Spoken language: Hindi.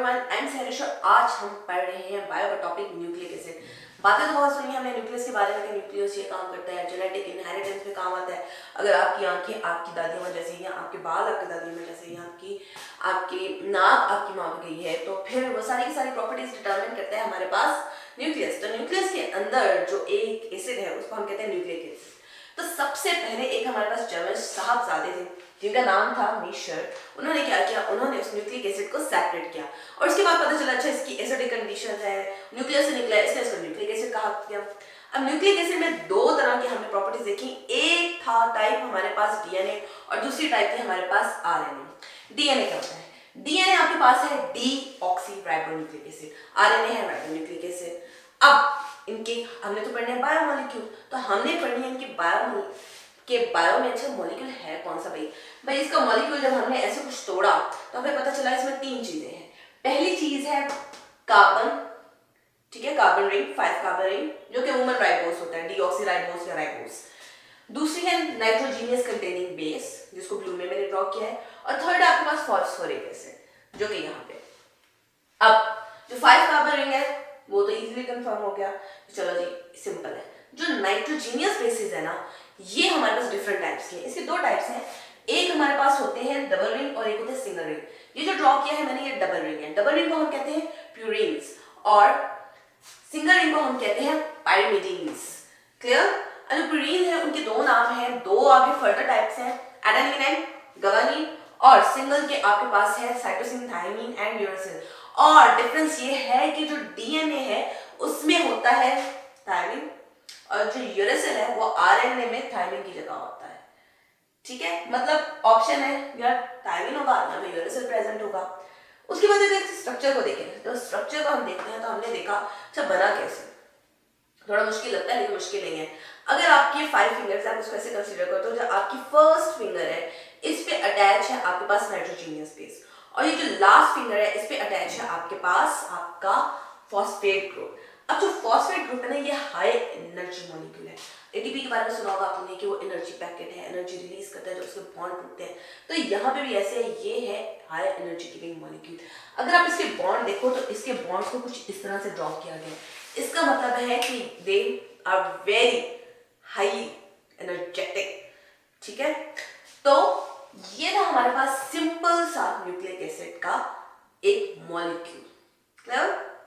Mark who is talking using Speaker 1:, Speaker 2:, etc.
Speaker 1: एवरीवन, आई एम सैरिश और आज हम पढ़ रहे हैं बायो का टॉपिक न्यूक्लिक एसिड। बातें तो बहुत सुनी हमने न्यूक्लियस के बारे में कि न्यूक्लियस ये काम करता है, जेनेटिक इनहेरिटेंस में काम आता है। अगर आपकी आंखें आपकी दादी माँ जैसे हैं, आपके बाल आपकी दादी माँ जैसे हैं, आपकी नाक आपकी माँ गई है, तो फिर वो सारी की सारी प्रॉपर्टीज डिटरमिन करता है हमारे पास न्यूक्लियस। तो न्यूक्लियस के अंदर जो एक एसिड है उसको हम कहते हैं न्यूक्लिक एसिड। तो सबसे पहले एक हमारे पास जर्मन साहबजादे थे जिनका नाम था मिशर। उन्होंने क्या किया, उन्होंने उस न्यूक्लिक एसिड को सेपरेट किया और उसके बाद पता चला अच्छा इसकी एसिडिक कंडीशन है, न्यूक्लियस से निकला है, इसलिए इसको न्यूक्लिक एसिड कहा गया। अब न्यूक्लिक एसिड में दो तरह की हमने प्रॉपर्टीज देखी, एक था टाइप हमारे पास डीएनए और दूसरी टाइप थी हमारे पास आरएनए। डीएनए क्या होता है? डीएनए आपके पास है डीऑक्सीराइबोन्यूक्लिक एसिड, आरएनए है राइबोन्यूक्लिक एसिड। अब इनके हमने तो पढ़ने बायोमोलिक्यूल, तो हमने पढ़नी है इनके बायो में अच्छा मॉलिक्यूल है कौन सा। भाई इसका मॉलिक्यूल जब हमने ऐसे कुछ तोड़ा तो हमें पता चला इसमें तीन चीजें हैं। पहली चीज है कार्बन, ठीक है, कार्बन रिंग, 5 कार्बन रिंग जो कि अमूमन राइबोस होता है, डीऑक्सीराइबोस या राइबोस। दूसरी है नाइट्रोजीनियस कंटेनिंग बेस जिसको ब्लू में मैंने ड्रॉ किया है, और थर्ड आपके पास फॉस्फोरिक एसिड जो कि यहाँ पे। अब जो 5 कार्बन रिंग है वो तो इजीली कंफर्म हो गया, चलो जी सिंपल है। जो नाइट्रोजीनियस बेसिस है ना, ये हमारे पास डिफरेंट टाइप्स के हैं। इसके दो टाइप्स हैं, एक हमारे पास होते हैं डबल रिंग और एक होते हैं सिंगल रिंग। ये जो ड्रॉ किया है मैंने ये डबल रिंग है। डबल रिंग को हम कहते हैं प्यूरिन्स और सिंगल रिंग को हम कहते हैं पाइरिमिडीन्स। क्लियर? जो प्यूरिन है उनके दो नाम हैं, दो आगे फर्दर टाइप्स हैं, एडेनिन एंड गुआनिन, और सिंगल के आपके पास है साइटोसिन, थायमिन एंड यूरेसिल। और डिफरेंस ये है कि जो डीएनए है उसमें होता है थायमिन और जो यूरेसिल है वो आरएनए में थायमिन की जगह होता है। ठीक है, मतलब ऑप्शन है यार थायमिन होगा या फिर यूरेसिल प्रेजेंट होगा। उसके बाद अगर स्ट्रक्चर को देखें तो स्ट्रक्चर को हम देखते हैं तो हमने देखा अच्छा बना कैसे, थोड़ा मुश्किल लगता है लेकिन मुश्किल नहीं है। अगर आपके 5 फिंगर्स आप उसको ऐसे कंसीडर करते हो, जो आपकी फर्स्ट फिंगर है इस पे अटैच है आपके पास नाइट्रोजीनियस बेस, और ये जो लास्ट फिंगर है इस पे अटैच है आपके पास आपका फॉस्फेट ग्रुप। अब जो फॉस्फेट ग्रुप है ना ये हाई एनर्जी मॉलिक्यूल है। एटीपी के बारे में सुना होगा आपने कि वो एनर्जी पैकेट है, एनर्जी रिलीज करता है जब उसके बॉन्ड टूटते हैं। तो यहाँ पे भी ऐसे है, ये है हाई एनर्जी गिविंग मॉलिक्यूल। अगर आप इसके बॉन्ड देखो तो इसके बॉन्ड्स को कुछ इस तरह से ड्रॉ किया गया है। इसका मतलब है कि they are very high energetic. ठीक है, तो ये था हमारे पास सिंपल सा न्यूक्लिक एसिड का एक मॉलिक्यूल। क्लियर?